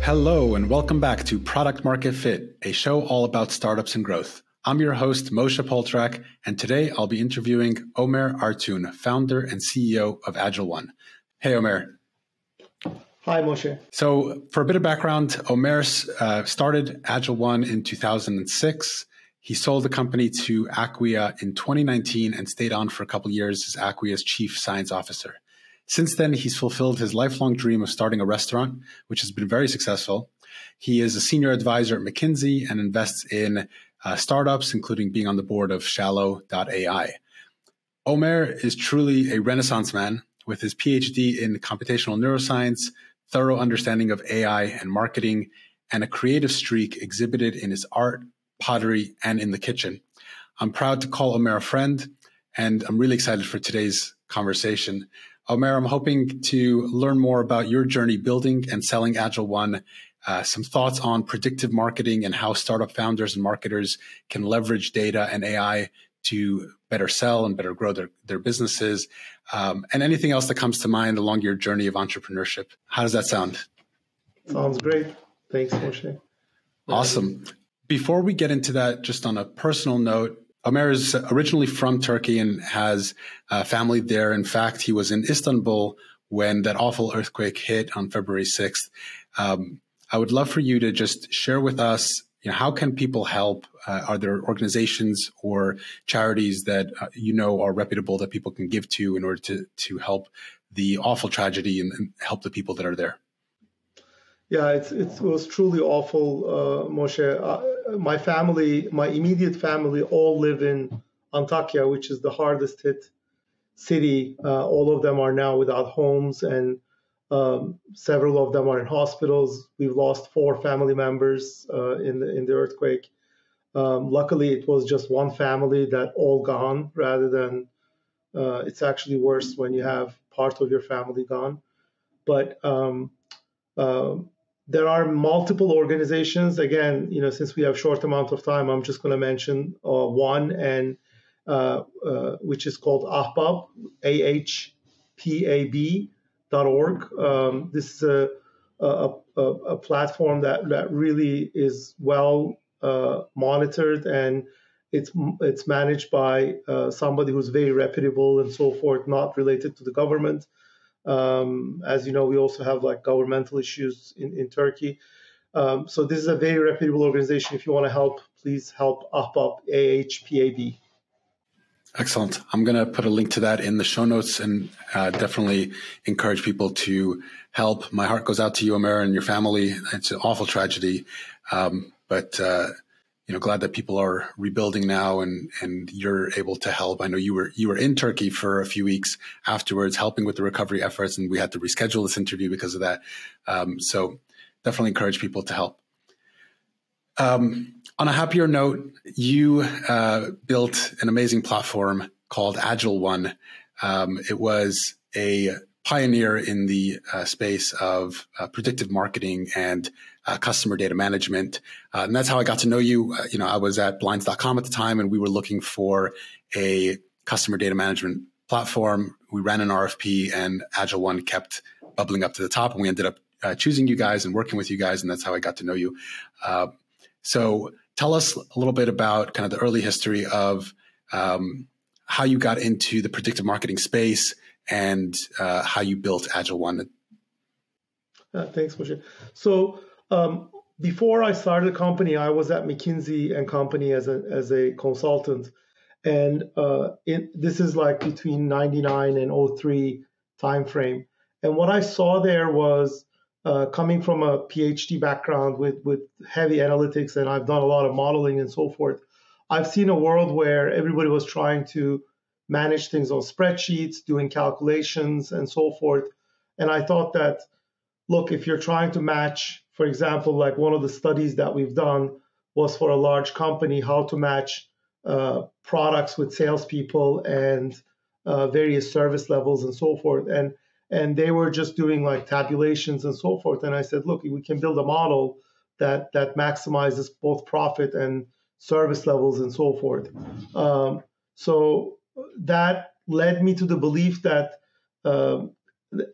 Hello, and welcome back to Product Market Fit, a show all about startups and growth. I'm your host, Moshe Poltrak, and today I'll be interviewing Omer Artun, founder and CEO of AgileOne. Hey, Omer. Hi, Moshe. So for a bit of background, Omer started AgileOne in 2006. He sold the company to Acquia in 2019 and stayed on for a couple of years as Acquia's chief science officer. Since then, he's fulfilled his lifelong dream of starting a restaurant, which has been very successful. He is a senior advisor at McKinsey and invests in startups, including being on the board of Shallow.ai. Omer is truly a renaissance man with his PhD in computational neuroscience, thorough understanding of AI and marketing, and a creative streak exhibited in his art, pottery, and in the kitchen. I'm proud to call Omer a friend, and I'm really excited for today's conversation. Omer, I'm hoping to learn more about your journey building and selling AgileOne, some thoughts on predictive marketing and how startup founders and marketers can leverage data and AI to better sell and better grow their businesses, and anything else that comes to mind along your journey of entrepreneurship. How does that sound? Sounds great. Thanks, Moshe. Awesome. Before we get into that, just on a personal note, Omer is originally from Turkey and has family there. In fact, he was in Istanbul when that awful earthquake hit on February 6th. I would love for you to just share with us, how can people help? Are there organizations or charities that are reputable that people can give to in order to help the awful tragedy and help the people that are there? Yeah, it was truly awful, Moshe. My family, my immediate family, all live in Antakya, which is the hardest hit city. All of them are now without homes, and several of them are in hospitals. We've lost 4 family members in the earthquake. Luckily, it was just one family that all gone, rather than it's actually worse when you have part of your family gone. But there are multiple organizations. Again, since we have short amount of time, I'm just going to mention one, and which is called AHPAB, AHPAB.org. This is a platform that really is well monitored, and it's managed by somebody who's very reputable and so forth, not related to the government. As you know, we also have governmental issues in Turkey. So this is a very reputable organization. If you want to help, please help AHPAB, AHPAB. Excellent. I'm going to put a link to that in the show notes and definitely encourage people to help. My heart goes out to you, Omer, and your family. It's an awful tragedy. But glad that people are rebuilding now and you're able to help. I know you were in Turkey for a few weeks afterwards, helping with the recovery efforts, and we had to reschedule this interview because of that. So definitely encourage people to help. On a happier note, you built an amazing platform called AgileOne. It was a pioneer in the space of predictive marketing and customer data management. And that's how I got to know you. I was at blinds.com at the time, and we were looking for a customer data management platform. We ran an RFP, and AgileOne kept bubbling up to the top, and we ended up choosing you guys and working with you guys, and that's how I got to know you. So tell us a little bit about kind of the early history of how you got into the predictive marketing space and how you built AgileOne. Thanks, Moshe. So before I started the company, I was at McKinsey and Company as a consultant, and this is between 99 and 03 timeframe. And what I saw there was coming from a PhD background with heavy analytics, and I've done a lot of modeling and so forth. I've seen a world where everybody was trying to manage things on spreadsheets, doing calculations and so forth. And I thought that, look, if you're trying to match, for example, one of the studies that we've done was for a large company, how to match products with salespeople and various service levels and so forth. And they were just doing tabulations and so forth. And I said, look, we can build a model that maximizes both profit and service levels and so forth. So that led me to the belief that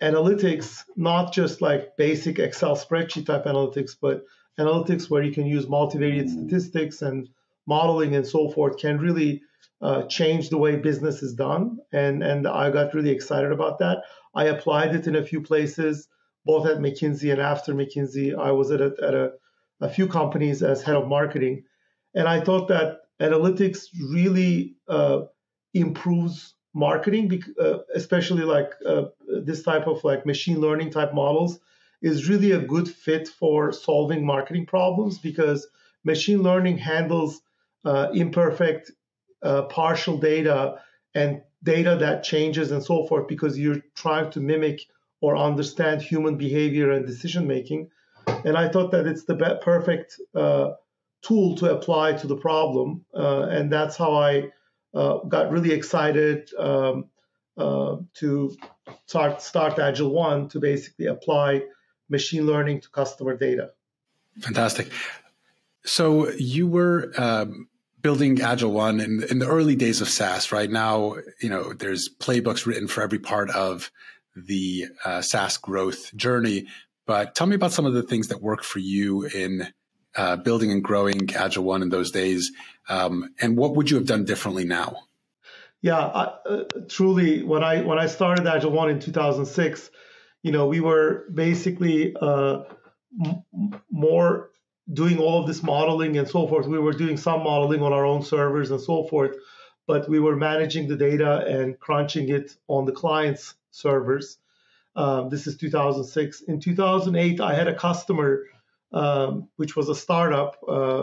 analytics, not just like basic Excel spreadsheet type analytics, but analytics where you can use multivariate statistics and modeling and so forth, can really change the way business is done. And I got really excited about that. I applied it in a few places, both at McKinsey and after McKinsey. I was at a few companies as head of marketing. And I thought that analytics really improves marketing, especially like this type of like machine learning type models is really a good fit for solving marketing problems, because machine learning handles imperfect, partial data and data that changes and so forth, because you're trying to mimic or understand human behavior and decision making. And I thought that it's the perfect tool to apply to the problem. And that's how I got really excited to start AgileOne, to basically apply machine learning to customer data. Fantastic. So you were building AgileOne in the early days of SaaS. Right now, there's playbooks written for every part of the SaaS growth journey. But tell me about some of the things that work for you in building and growing AgileOne in those days, and what would you have done differently now? Yeah, truly, when I started AgileOne in 2006, we were basically more doing all of this modeling and so forth. We were doing some modeling on our own servers and so forth, but we were managing the data and crunching it on the client's servers. This is 2006. In 2008, I had a customer, which was a startup,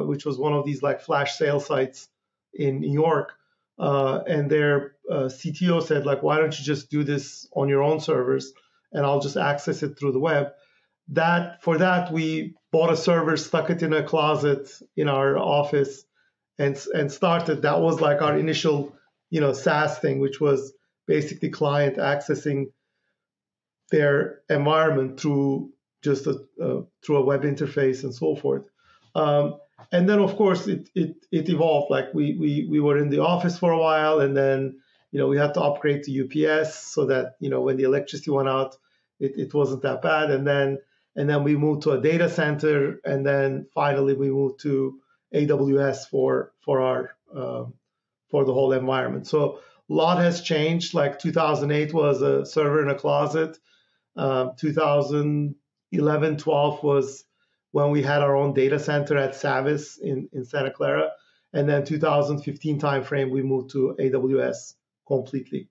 which was one of these like flash sale sites in New York. And their CTO said, like, why don't you just do this on your own servers and I'll just access it through the web. For that, we bought a server, stuck it in a closet in our office and started. That was like our initial, SaaS thing, which was basically client accessing their environment through just through a web interface and so forth. And then, of course, it evolved. Like we were in the office for a while, and then we had to upgrade to UPS so that when the electricity went out, it wasn't that bad. And then we moved to a data center, and then finally we moved to AWS for the whole environment. So a lot has changed. Like 2008 was a server in a closet. 2011, 12 was when we had our own data center at Savis in Santa Clara. And then 2015 timeframe, we moved to AWS completely.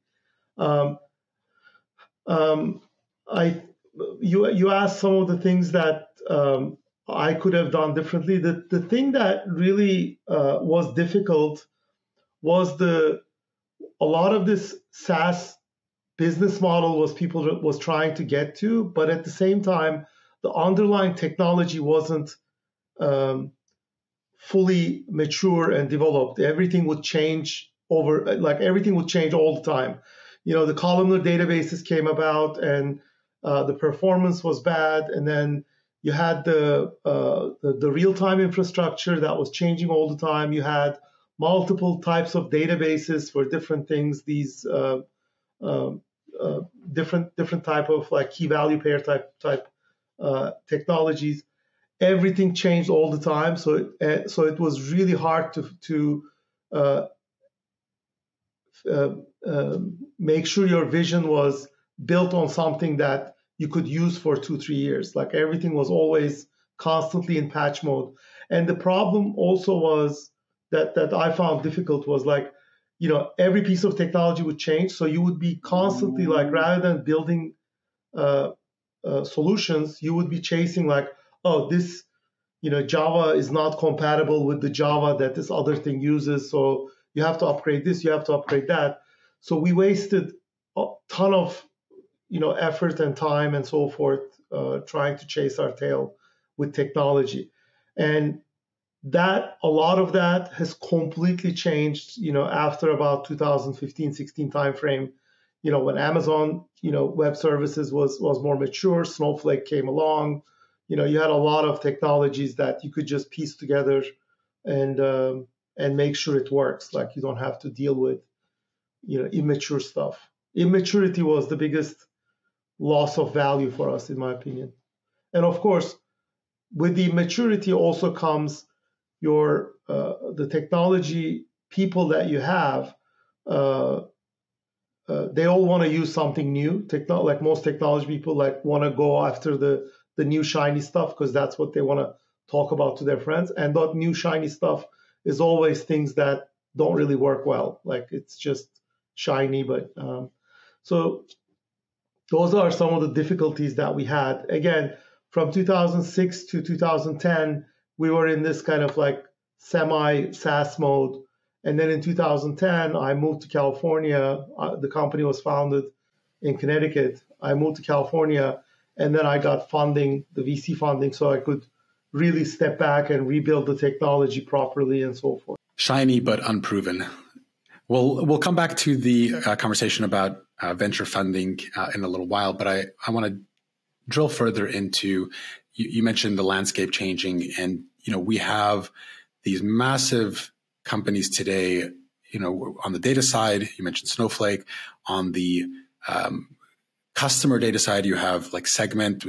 You asked some of the things that I could have done differently. The thing that really was difficult was a lot of this SaaS business model was trying to get to, but at the same time, the underlying technology wasn't fully mature and developed. Everything would change everything would change all the time. The columnar databases came about, and the performance was bad, and then you had the real-time infrastructure that was changing all the time. You had multiple types of databases for different things. These different type of like key value pair type technologies. Everything changed all the time, so it was really hard to make sure your vision was built on something that you could use for 2-3 years. Like everything was always constantly in patch mode. And the problem also was that I found difficult was like, every piece of technology would change. So you would be constantly like, rather than building solutions, you would be chasing like, oh, this, Java is not compatible with the Java that this other thing uses. So you have to upgrade this, you have to upgrade that. So we wasted a ton of, effort and time and so forth, trying to chase our tail with technology. And a lot of that has completely changed, after about 2015-16 timeframe, when Amazon, web services was more mature, Snowflake came along, you had a lot of technologies that you could just piece together and make sure it works. Like you don't have to deal with, immature stuff. Immaturity was the biggest loss of value for us, in my opinion. And of course, with the maturity also comes your the technology people that you have. They all want to use something new. Like most technology people, like want to go after the new shiny stuff because that's what they want to talk about to their friends. And that new shiny stuff is always things that don't really work well. Like it's just shiny, but so those are some of the difficulties that we had. Again, from 2006 to 2010, we were in this kind of like semi SaaS mode. And then in 2010, I moved to California. The company was founded in Connecticut. I moved to California, and then I got funding, the VC funding, so I could really step back and rebuild the technology properly and so forth. Shiny but unproven. We'll come back to the conversation about venture funding in a little while, but I want to drill further into, you mentioned the landscape changing, and we have these massive companies today, on the data side, you mentioned Snowflake. On the customer data side, you have like Segment,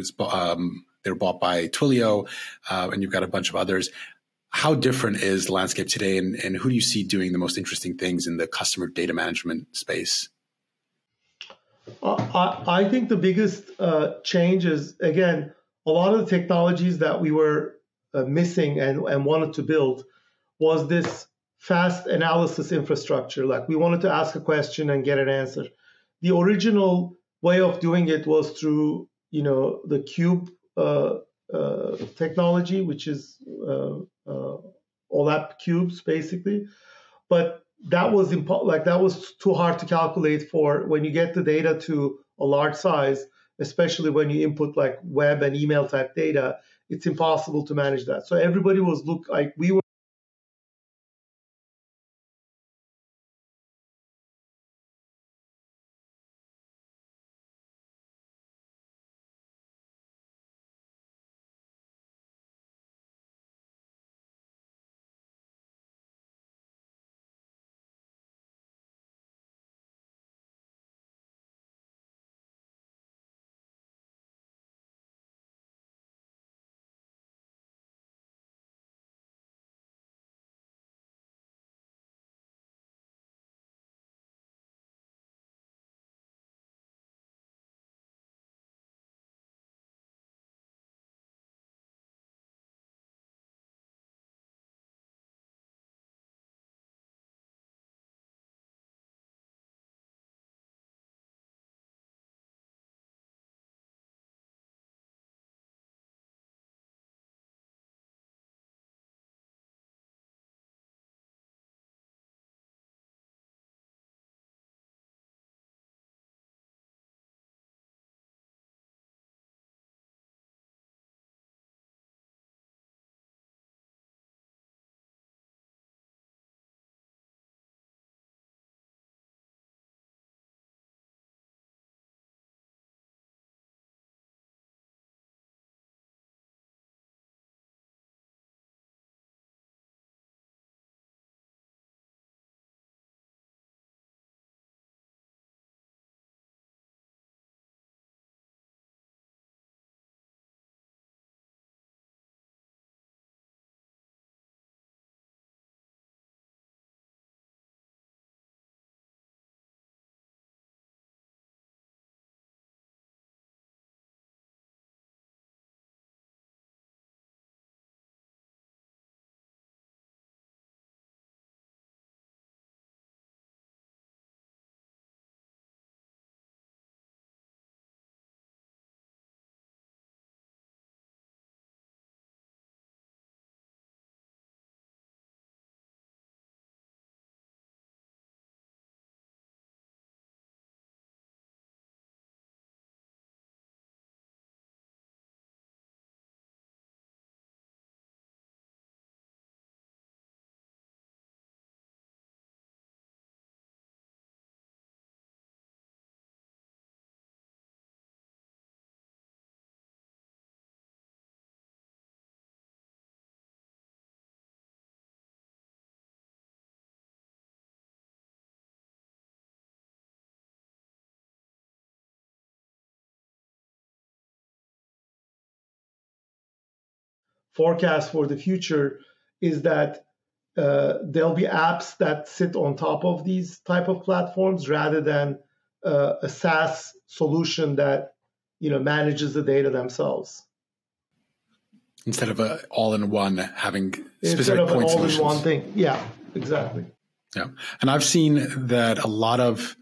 they're bought by Twilio, and you've got a bunch of others. How different is the landscape today, and who do you see doing the most interesting things in the customer data management space? I think the biggest change is, again, a lot of the technologies that we were missing and wanted to build was this fast analysis infrastructure. Like we wanted to ask a question and get an answer. The original way of doing it was through, the cube technology, which is OLAP cubes, basically. But that was that was too hard to calculate for when you get the data to a large size, especially when you input like web and email type data. It's impossible to manage that. So everybody was we were forecast for the future is that there'll be apps that sit on top of these type of platforms rather than a SaaS solution that manages the data themselves. Instead of a all-in-one having Instead specific of an point solutions. all-in-one thing. Yeah, exactly. Yeah. And I've seen that a lot of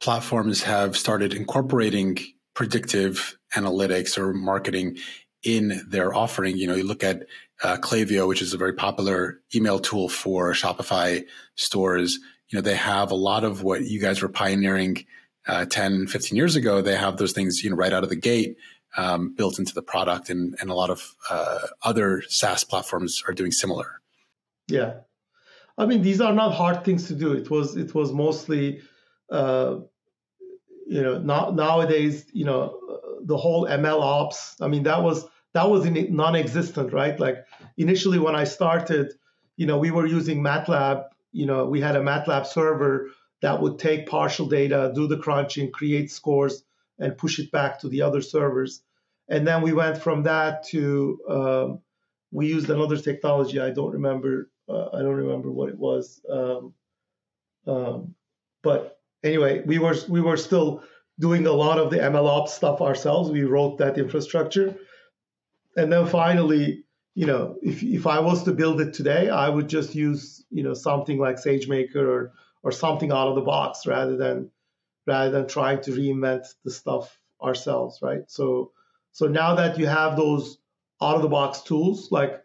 platforms have started incorporating predictive analytics or marketing in their offering. You look at Klaviyo, which is a very popular email tool for Shopify stores. They have a lot of what you guys were pioneering 10, 15 years ago. They have those things, right out of the gate, built into the product, and a lot of other SaaS platforms are doing similar. Yeah. I mean, these are not hard things to do. It was mostly, nowadays, the whole ML ops. I mean, that was non-existent, right? Like initially when I started, we were using MATLAB. We had a MATLAB server that would take partial data, do the crunching, create scores, and push it back to the other servers. And then we went from that to we used another technology. I don't remember what it was. But anyway, we were still doing a lot of the MLOps stuff ourselves. We wrote that infrastructure. And then finally, if I was to build it today, I would just use, something like SageMaker or something out of the box rather than trying to reinvent the stuff ourselves, right? So now that you have those out of the box tools, like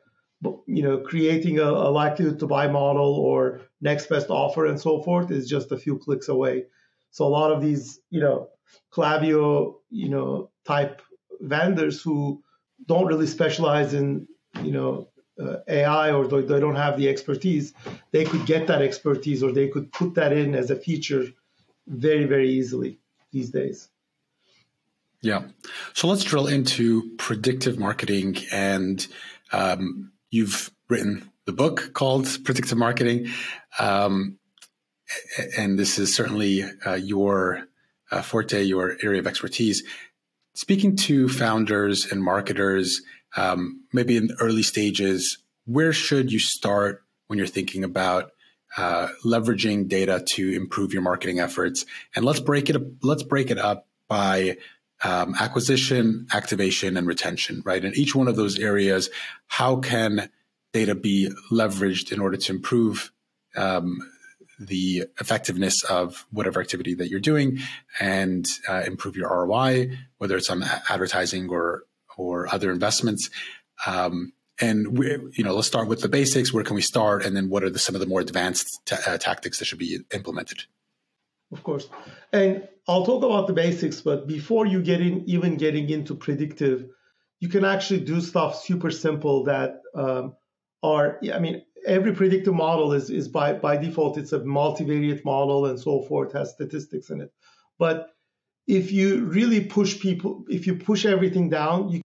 creating a likelihood to buy model or next best offer and so forth is just a few clicks away. So a lot of these, Klaviyo, type vendors who don't really specialize in, AI, or they don't have the expertise, they could get that expertise, or they could put that in as a feature very, very easily these days. Yeah. So let's drill into predictive marketing. And you've written the book called Predictive Marketing. And this is certainly your forte, your area of expertise. Speaking to founders and marketers, maybe in the early stages, where should you start when you're thinking about leveraging data to improve your marketing efforts? And let's break it up by acquisition, activation, and retention, right? In each one of those areas, how can data be leveraged in order to improve the effectiveness of whatever activity that you're doing and improve your ROI, whether it's on advertising or other investments? And let's start with the basics. Where can we start? And then what are some of the more advanced tactics that should be implemented? Of course. And I'll talk about the basics, but before you getting into predictive, you can actually do stuff super simple that every predictive model is by default, it's a multivariate model and so forth, has statistics in it. But if you really if you push everything down, you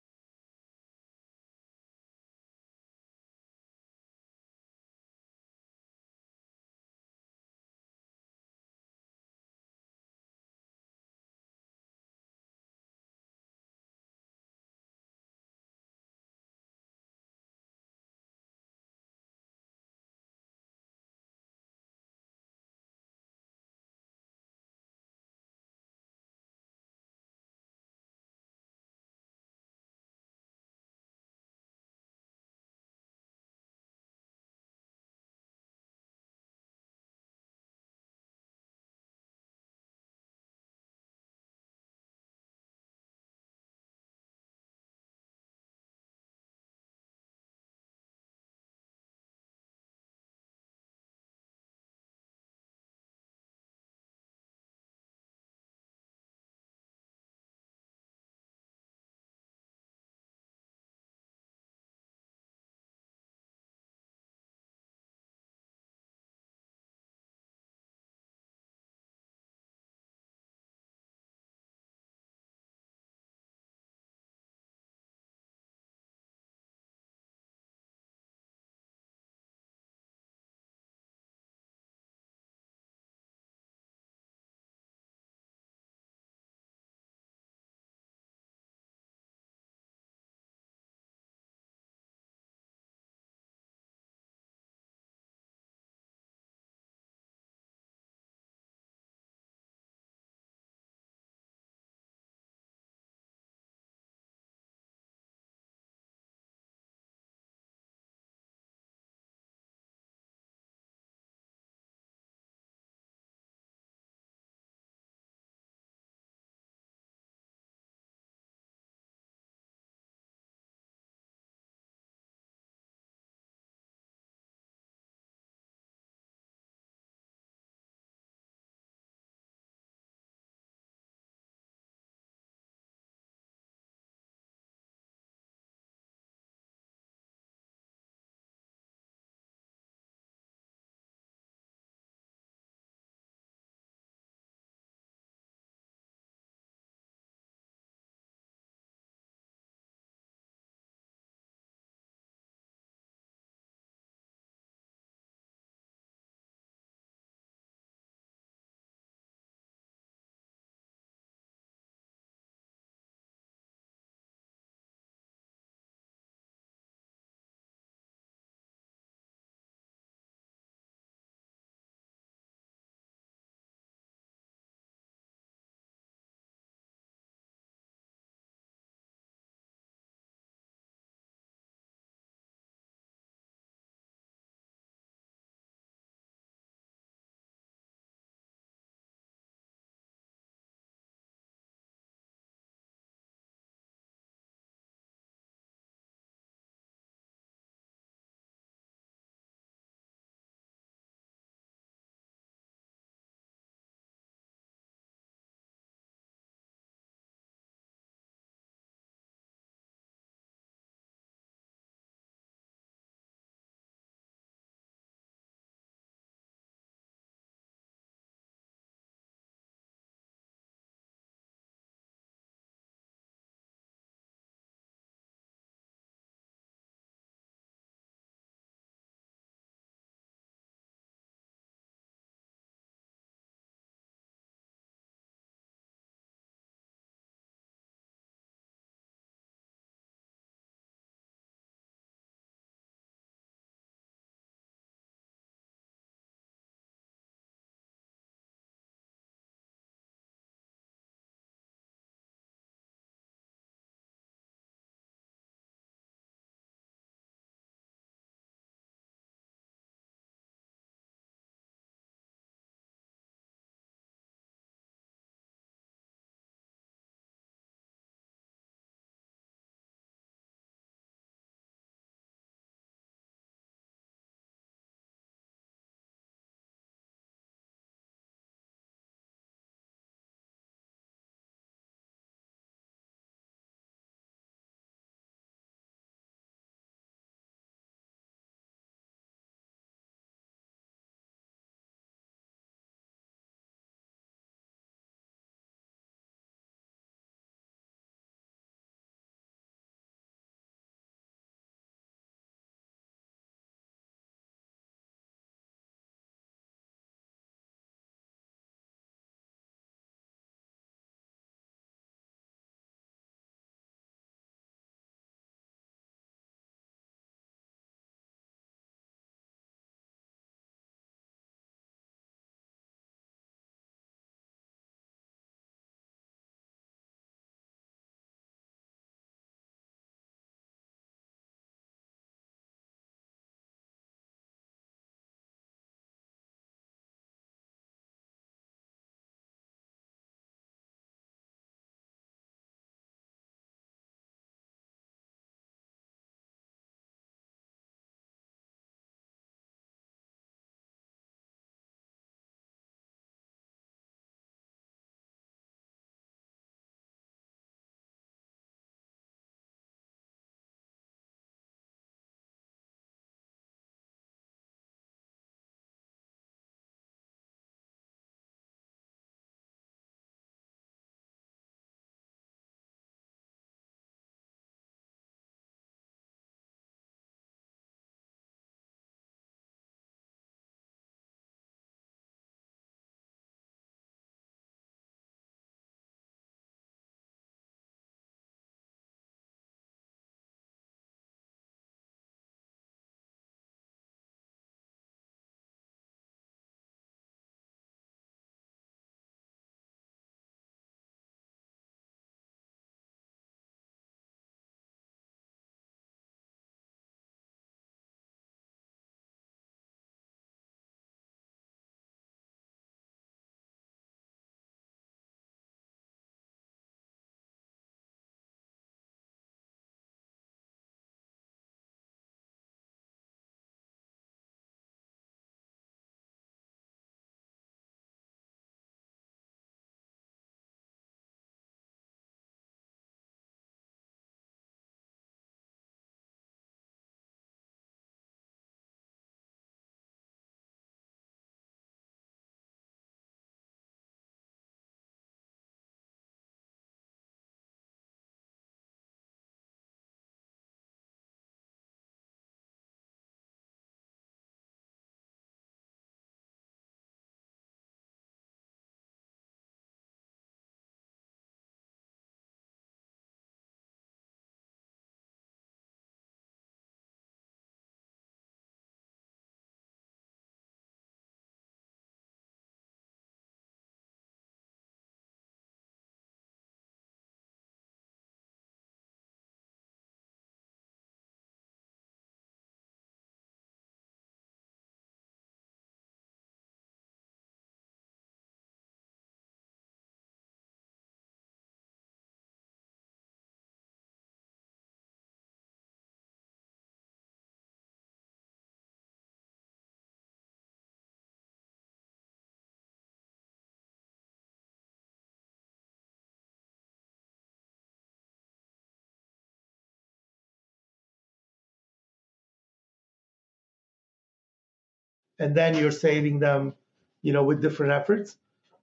and then you're saving them, with different efforts.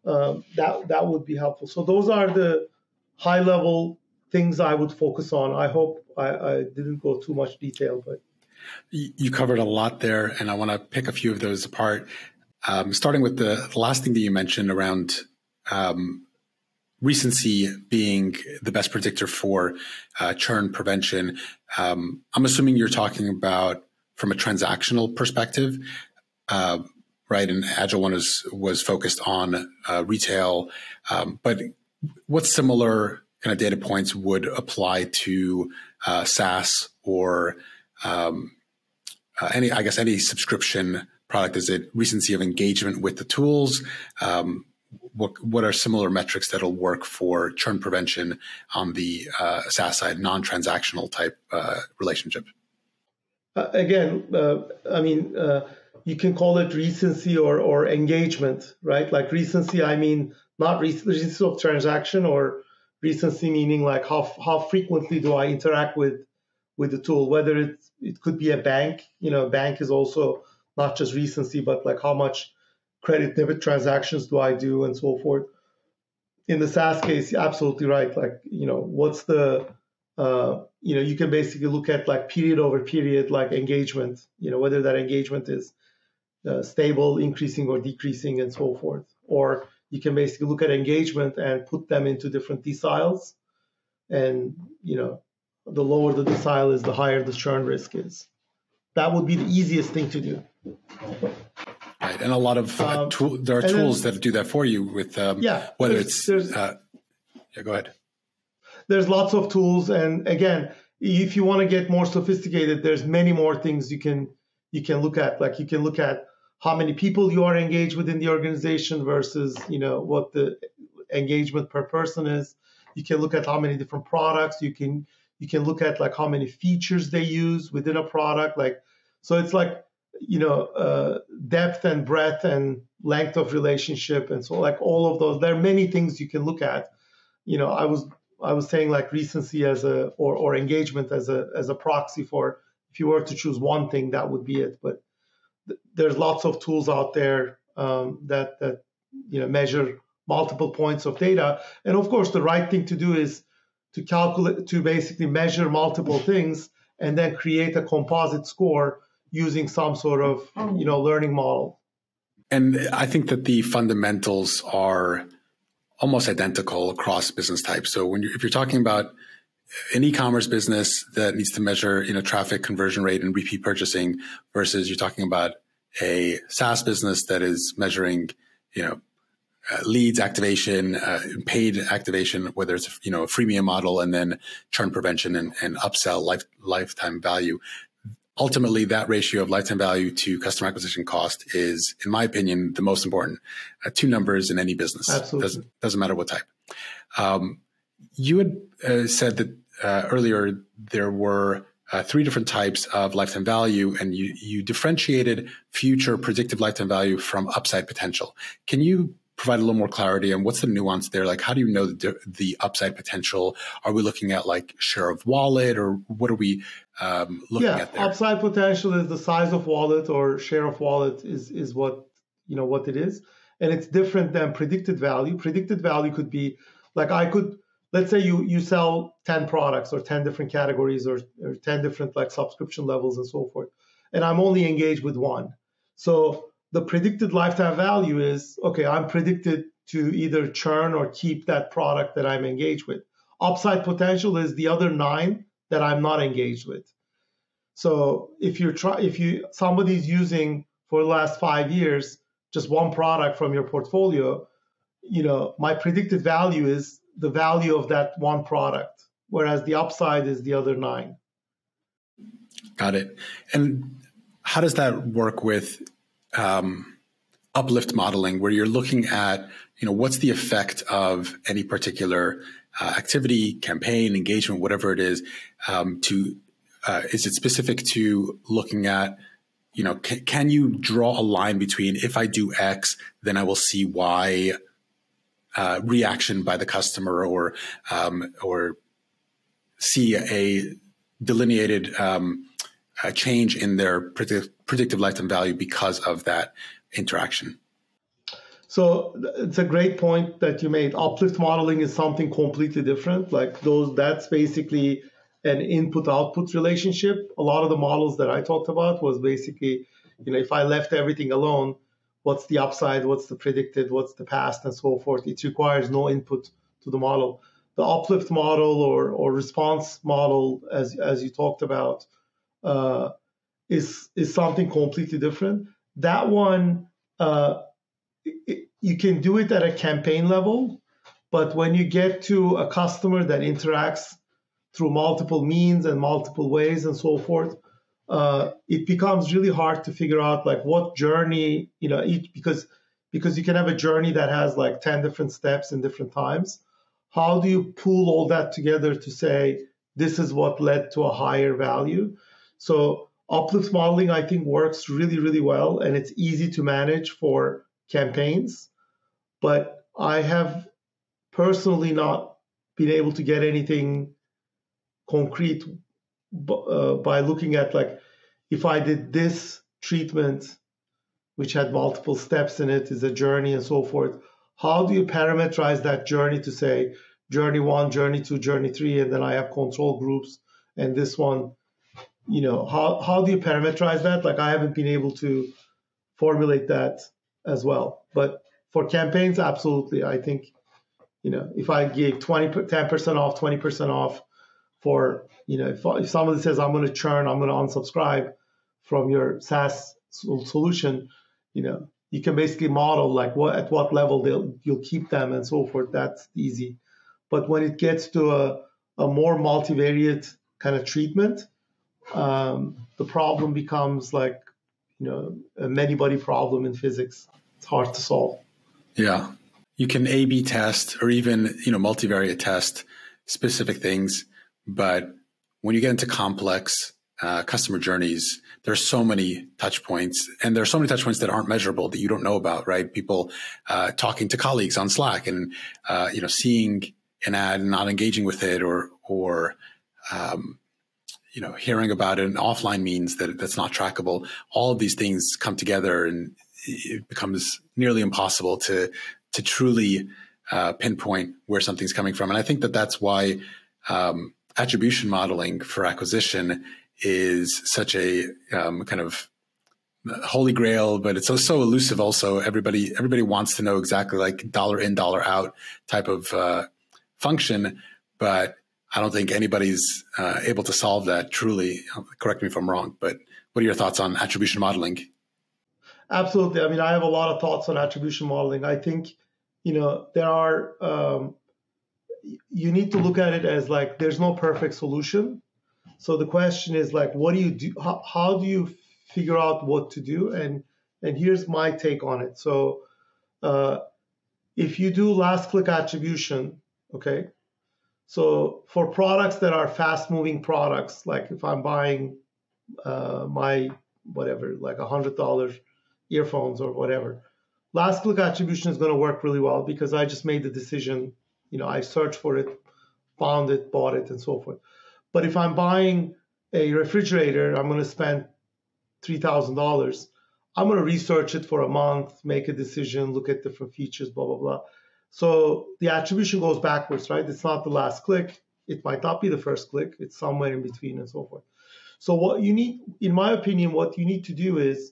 That would be helpful. So those are the high level things I would focus on. I hope I didn't go too much detail, but you covered a lot there, and I want to pick a few of those apart. Starting with the last thing that you mentioned around recency being the best predictor for churn prevention. I'm assuming you're talking about from a transactional perspective, right? And AgileOne was focused on retail, but what similar kind of data points would apply to SaaS or any subscription product? Is it recency of engagement with the tools? What are similar metrics that'll work for churn prevention on the SaaS side, non-transactional type relationship? You can call it recency or engagement, right? Like recency, I mean, not recency of transaction, or recency meaning like how frequently do I interact with the tool, whether it could be a bank. Bank is also not just recency, but like how much credit debit transactions do I do and so forth. In the SaaS case, you're absolutely right. Like, what's the, you can basically look at like period over period, like engagement, whether that engagement is stable, increasing or decreasing and so forth. Or you can basically look at engagement and put them into different deciles. And, the lower the decile is, the higher the churn risk is. That would be the easiest thing to do. Right, and a lot of there are tools that do that for you with whether it's go ahead. There's lots of tools, and again, if you want to get more sophisticated, there's many more things you can look at. Like you can look at how many people you are engaged within the organization versus what the engagement per person is. You can look at how many different products. You can look at like how many features they use within a product. Like, so it's like depth and breadth and length of relationship, and so like all of those. There are many things you can look at. I was saying like recency as or engagement as a proxy for, if you were to choose one thing, that would be it. But there's lots of tools out there that measure multiple points of data. And of course, the right thing to do is to basically measure multiple things and then create a composite score using some sort of learning model. And I think that the fundamentals are almost identical across business types. So if you're talking about an e-commerce business that needs to measure traffic conversion rate and repeat purchasing, versus you're talking about a SaaS business that is measuring leads activation, paid activation, whether it's a freemium model, and then churn prevention and upsell lifetime value. Ultimately, that ratio of lifetime value to customer acquisition cost is, in my opinion, the most important. Two numbers in any business. Absolutely. Doesn't matter what type. You had said that earlier there were three different types of lifetime value, and you differentiated future predictive lifetime value from upside potential. Can you provide a little more clarity on what's the nuance there? Like, how do you know the upside potential? Are we looking at like share of wallet, or what are we looking at there? Upside potential is the size of wallet, or share of wallet is what what it is, and it's different than predicted value. Predicted value could be like, let's say you sell 10 products or 10 different categories or 10 different like subscription levels and so forth, and I'm only engaged with one. So the predicted lifetime value is, okay, I'm predicted to either churn or keep that product that I'm engaged with. Upside potential is the other 9 that I'm not engaged with. So if somebody's using for the last 5 years just one product from your portfolio, my predicted value is the value of that one product, whereas the upside is the other 9. Got it. And how does that work with uplift modeling, where you're looking at, what's the effect of any particular activity, campaign, engagement, whatever it is, is it specific to looking at, can you draw a line between, if I do X, then I will see Y reaction by the customer, or see a delineated a change in their predictive lifetime value because of that interaction. So it's a great point that you made. Uplift modeling is something completely different. Like that's basically an input-output relationship. A lot of the models that I talked about was basically, if I left everything alone, what's the upside, what's the predicted, what's the past, and so forth. It requires no input to the model. The uplift model or response model, as you talked about, is something completely different. That one, you can do it at a campaign level, but when you get to a customer that interacts through multiple means and multiple ways and so forth, it becomes really hard to figure out like what journey, because you can have a journey that has like 10 different steps in different times. How do you pool all that together to say this is what led to a higher value? So uplift modeling, I think, works really, really well, and it's easy to manage for campaigns. But I have personally not been able to get anything concrete by looking at like, if I did this treatment, which had multiple steps in it, is a journey and so forth, how do you parameterize that journey to say journey 1, journey 2, journey 3, and then I have control groups, and this one, how do you parameterize that? Like I haven't been able to formulate that as well. But for campaigns, absolutely. I think, if I give 10% off, 20% off for, if somebody says, I'm going to churn, I'm going to unsubscribe from your SaaS solution, you can basically model like at what level you'll keep them and so forth. That's easy. But when it gets to a more multivariate kind of treatment, the problem becomes like, a many-body problem in physics. It's hard to solve. Yeah. You can A/B test or even, multivariate test specific things. But when you get into complex customer journeys, there's so many touch points, and there's so many touch points that aren't measurable that you don't know about, right? People talking to colleagues on Slack and, seeing an ad and not engaging with it or hearing about it in offline means that's not trackable. All of these things come together, and it becomes nearly impossible to truly pinpoint where something's coming from. And I think that's why attribution modeling for acquisition is such a kind of holy grail, but it's so elusive. Also, everybody wants to know exactly like dollar in, dollar out type of function, but I don't think anybody's able to solve that truly. Correct me if I'm wrong, but what are your thoughts on attribution modeling? Absolutely. I mean, I have a lot of thoughts on attribution modeling. I think, there are, you need to look at it as like, there's no perfect solution. So the question is like, what do you do? How do you figure out what to do? And here's my take on it. So if you do last click attribution, okay, so for products that are fast moving products, like if I'm buying my whatever, like $100 earphones or whatever, last click attribution is going to work really well because I just made the decision, I searched for it, found it, bought it, and so forth. But if I'm buying a refrigerator, I'm going to spend $3,000. I'm going to research it for a month, make a decision, look at different features, blah, blah, blah. So the attribution goes backwards, right? It's not the last click. It might not be the first click. It's somewhere in between and so forth. So what you need, in my opinion, what you need to do is,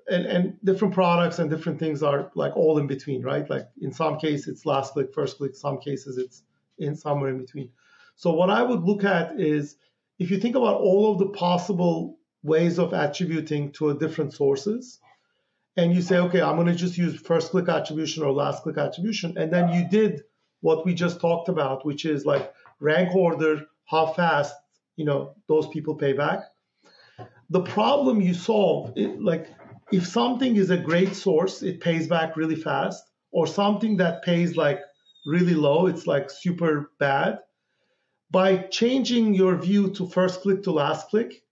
and different products and different things are like all in between, right? Like in some cases it's last click, first click, some cases it's in somewhere in between. So what I would look at is, if you think about all of the possible ways of attributing to different sources, and you say, okay, I'm going to just use first click attribution or last click attribution, and then you did what we just talked about, which is like rank order, how fast, those people pay back. The problem you solve, like if something is a great source, it pays back really fast, or something that pays like really low, it's like super bad. By changing your view to first click to last click,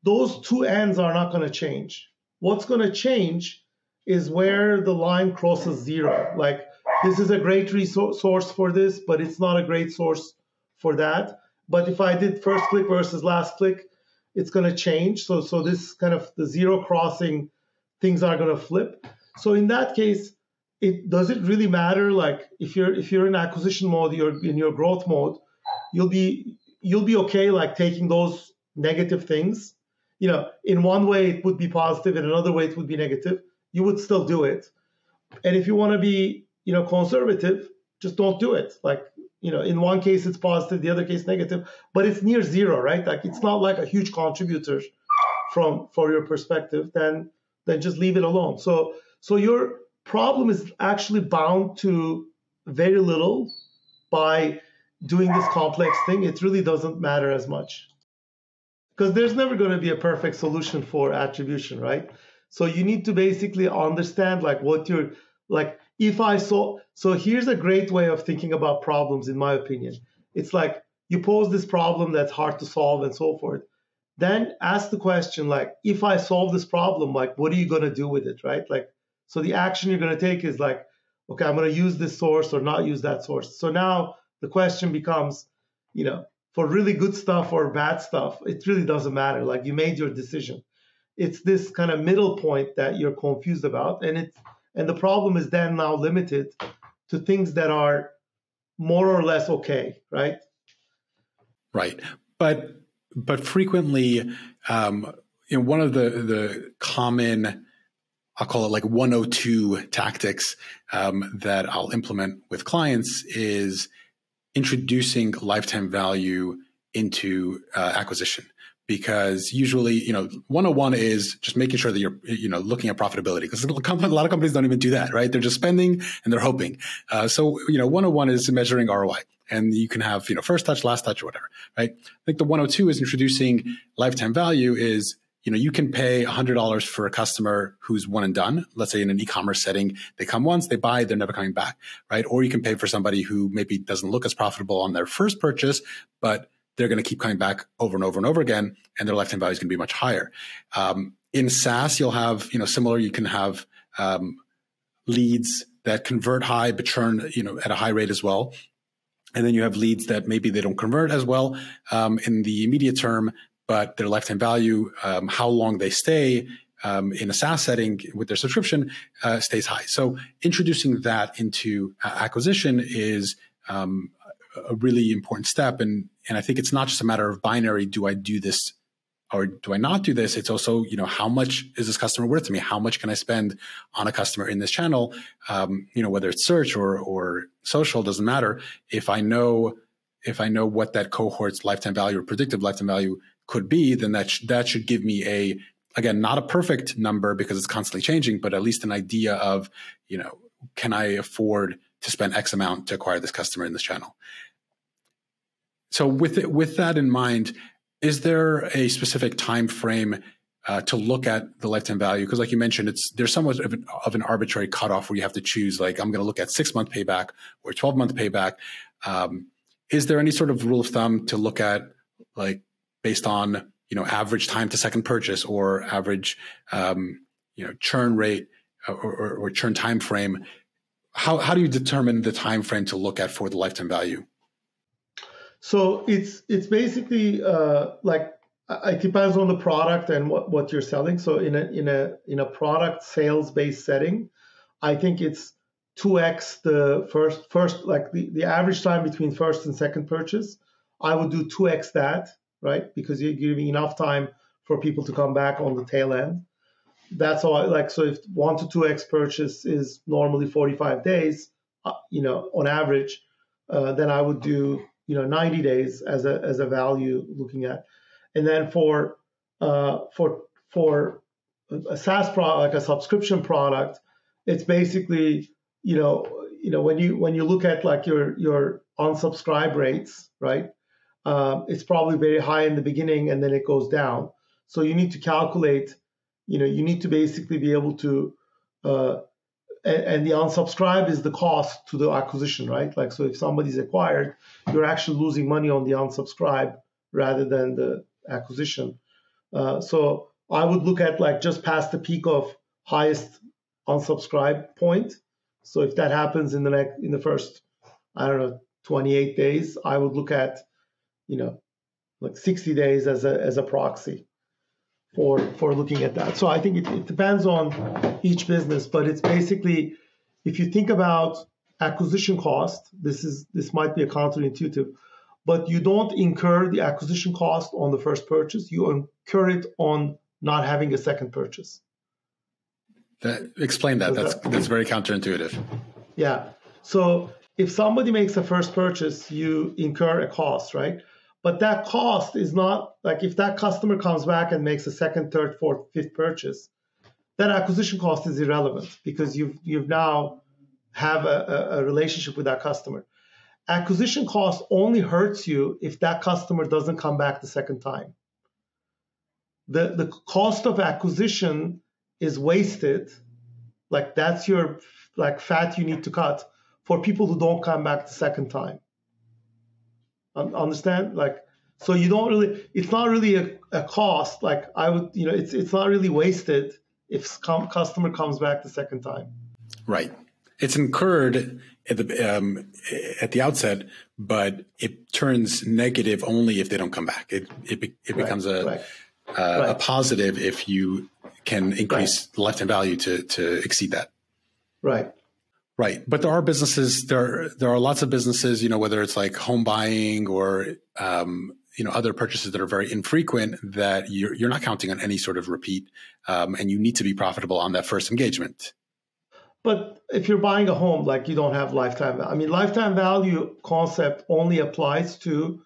those two ends are not going to change. What's going to change is where the line crosses zero. Like this is a great source for this, but it's not a great source for that. But if I did first click versus last click, it's going to change. So this kind of the zero crossing, things are going to flip. So in that case, does it really matter? Like if you're in acquisition mode, you're in your growth mode, you'll be okay like taking those negative things. In one way it would be positive, in another way it would be negative. You would still do it. And if you want to be, conservative, just don't do it. Like, in one case it's positive, the other case negative, but it's near zero, right? Like it's not like a huge contributor for your perspective, then just leave it alone. So your problem is actually bound to very little by doing this complex thing. It really doesn't matter as much because there's never going to be a perfect solution for attribution, right? So you need to basically understand like what you're like. So here's a great way of thinking about problems, in my opinion. It's like you pose this problem that's hard to solve and so forth. Then ask the question, like, if I solve this problem, like, what are you going to do with it, right? Like, so the action you're going to take is like, okay, I'm going to use this source or not use that source. So now the question becomes, for really good stuff or bad stuff, it really doesn't matter. Like you made your decision. It's this kind of middle point that you're confused about. And the problem is then now limited to things that are more or less okay, right? Right. But frequently, one of the common, I'll call it like 102 tactics that I'll implement with clients is introducing lifetime value into acquisition. Because usually, 101 is just making sure that you're, looking at profitability. Because a lot of companies don't even do that, right? They're just spending and they're hoping. So 101 is measuring ROI. And you can have, first touch, last touch, or whatever, right? I think the 102 is introducing lifetime value is, you can pay $100 for a customer who's one and done. Let's say in an e-commerce setting, they come once, they buy, they're never coming back, right? Or you can pay for somebody who maybe doesn't look as profitable on their first purchase, but they're going to keep coming back over and over and over again, and their lifetime value is going to be much higher. In SaaS, you'll have, similar, you can have leads that convert high, but churn, at a high rate as well. And then you have leads that maybe they don't convert as well in the immediate term, but their lifetime value, how long they stay in a SaaS setting with their subscription stays high. So introducing that into acquisition is a really important step. And I think it's not just a matter of binary, do I do this or do I not do this? It's also, how much is this customer worth to me? How much can I spend on a customer in this channel? Whether it's search or social, doesn't matter. If I know what that cohort's lifetime value or predictive lifetime value could be, then that should give me again, not a perfect number because it's constantly changing, but at least an idea of, can I afford to spend X amount to acquire this customer in this channel? So with that in mind, is there a specific time frame to look at the lifetime value? Because like you mentioned, there's somewhat of an arbitrary cutoff where you have to choose, like, I'm going to look at 6-month payback or 12-month payback. Is there any sort of rule of thumb to look at, like, based on, average time to second purchase or average, churn rate or churn time frame? How do you determine the time frame to look at for the lifetime value? So it's basically it depends on the product and what you're selling. So in a product sales based setting, I think it's 2x the first like the average time between first and second purchase. I would do 2x that, right? Because you're giving enough time for people to come back on the tail end. That's all. So if 1 to 2x purchase is normally 45 days, on average, then I would do 90 days as a value looking at. And then for a SaaS product, like a subscription product, it's basically when you look at like your unsubscribe rates, right? It's probably very high in the beginning and then it goes down. So you need to calculate, you need to basically be able to and the unsubscribe is the cost to the acquisition, right? Like, so if somebody's acquired, you're actually losing money on the unsubscribe rather than the acquisition. So I would look at like just past the peak of highest unsubscribe point. So if that happens in the first, 28 days, I would look at, like 60 days as a proxy for looking at that. So I think it depends on each business, but it's basically, if you think about acquisition cost, this might be a counterintuitive, but you don't incur the acquisition cost on the first purchase. You incur it on not having a second purchase. Explain that. That's very counterintuitive. Yeah. So if somebody makes a first purchase, you incur a cost, right? But that cost is not like, if that customer comes back and makes a second, third, fourth, fifth purchase, that acquisition cost is irrelevant because you've now have a relationship with that customer. Acquisition cost only hurts you if that customer doesn't come back the second time. The cost of acquisition is wasted, like that's your like fat you need to cut for people who don't come back the second time. Understand? Like, so you don't really, it's not really a cost. Like I would, it's not really wasted if customer comes back the second time. Right. It's incurred at the outset, but it turns negative only if they don't come back. It becomes a positive if you can increase the lifetime value to exceed that. Right. Right. But there are businesses, there are lots of businesses, whether it's like home buying or, other purchases that are very infrequent, that you're not counting on any sort of repeat, and you need to be profitable on that first engagement. But if you're buying a home, like you don't have lifetime value. I mean, lifetime value concept only applies to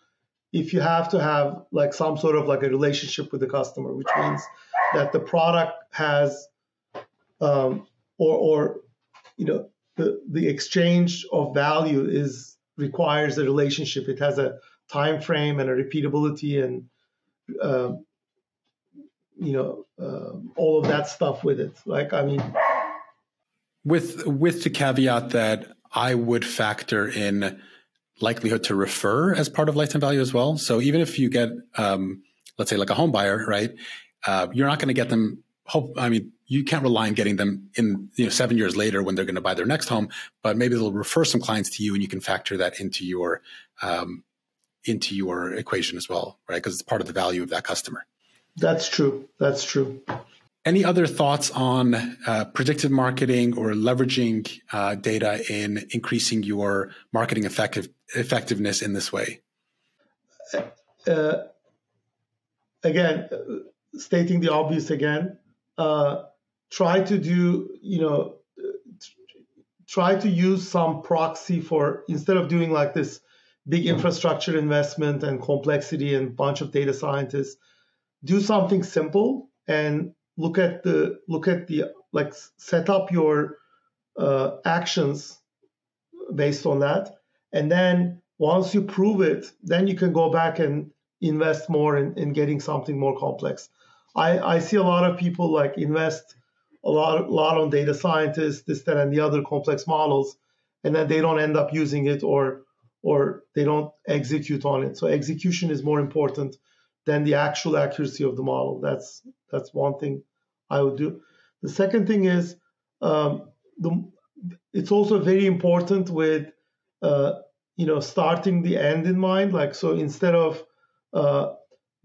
if you have to have like some sort of like a relationship with the customer, which means that the product has, the exchange of value requires a relationship. It has a time frame and a repeatability and all of that stuff with it. Like, I mean, with the caveat that I would factor in likelihood to refer as part of lifetime value as well. So even if you get, let's say like a home buyer, right? You're not going to get them. You can't rely on getting them in 7 years later when they're going to buy their next home, but maybe they'll refer some clients to you, and you can factor that into your equation as well, right? Because it's part of the value of that customer. That's true. Any other thoughts on predictive marketing or leveraging data in increasing your marketing effectiveness in this way? Again, stating the obvious again, try to use some proxy for, instead of doing like this big infrastructure investment and complexity and bunch of data scientists, do something simple and look at the like set up your actions based on that. And then once you prove it, then you can go back and invest more in getting something more complex. I see a lot of people like invest a lot on data scientists, this, that, and the other complex models, and then they don't end up using it or they don't execute on it. So execution is more important than the actual accuracy of the model. That's one thing I would do. The second thing is it's also very important with starting the end in mind. Like, so instead of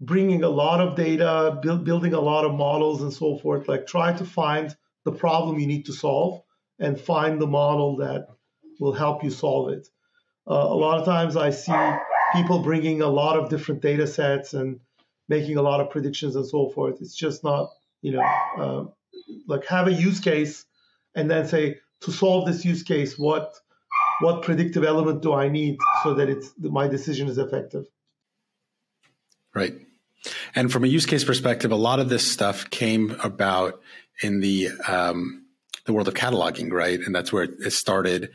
bringing a lot of data, building a lot of models and so forth, like try to find the problem you need to solve and find the model that will help you solve it. A lot of times I see people bringing a lot of different data sets and making a lot of predictions and so forth. It's just not, like have a use case and then say, to solve this use case, what predictive element do I need so that my decision is effective? Right. And from a use case perspective, a lot of this stuff came about in the world of cataloging, right? And that's where it started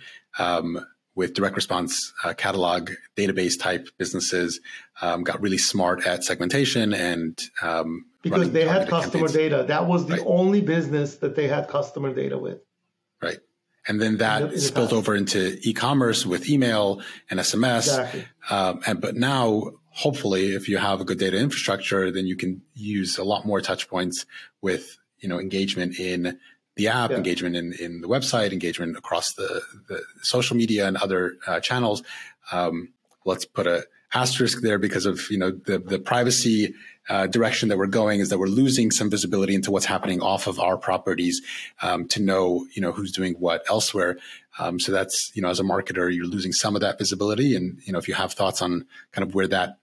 with direct response catalog database type businesses, got really smart at segmentation and because they had customer data. That was the only business that they had customer data with. Right. And then that spilled over into e-commerce with email and SMS. Exactly. But now, hopefully, if you have a good data infrastructure, then you can use a lot more touch points with, engagement in the app, engagement in the website, engagement across the social media and other channels. Let's put a asterisk there because of the privacy direction that we're going, is that we're losing some visibility into what's happening off of our properties to know who's doing what elsewhere. So that's as a marketer, you're losing some of that visibility. And if you have thoughts on kind of where that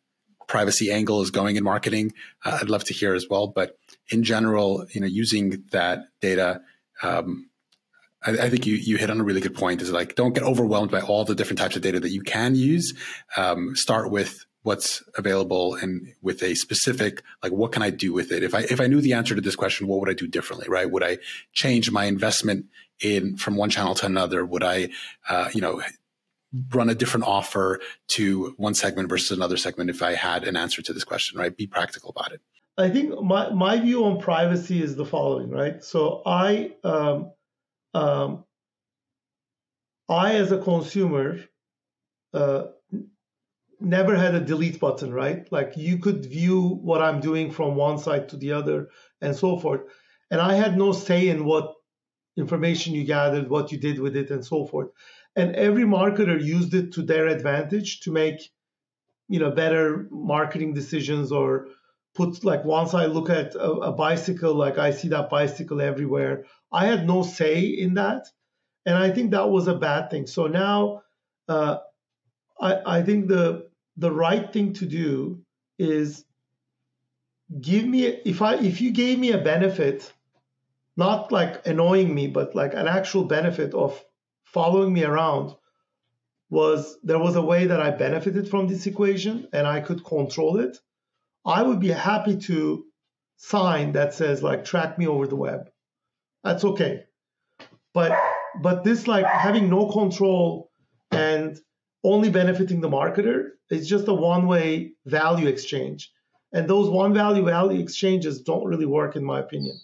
privacy angle is going in marketing, I'd love to hear as well. But in general, using that data, I think you hit on a really good point. Is like, don't get overwhelmed by all the different types of data that you can use. Start with what's available and with a specific, like, what can I do with it? If I knew the answer to this question, what would I do differently, right? Would I change my investment from one channel to another? Would I, run a different offer to one segment versus another segment if I had an answer to this question, right? Be practical about it. I think my view on privacy is the following, right? So I as a consumer never had a delete button, right? Like, you could view what I'm doing from one side to the other and so forth. And I had no say in what information you gathered, what you did with it, and so forth. And every marketer used it to their advantage to make, better marketing decisions, or put, like, once I look at a bicycle, like, I see that bicycle everywhere. I had no say in that. And I think that was a bad thing. So now I think the right thing to do is if you gave me a benefit, not like annoying me, but like an actual benefit of following me around, there was a way that I benefited from this equation and I could control it, I would be happy to sign that says, like, track me over the web. That's okay. But this, like, having no control and only benefiting the marketer, is just a one-way value exchange. And those one value exchanges don't really work, in my opinion.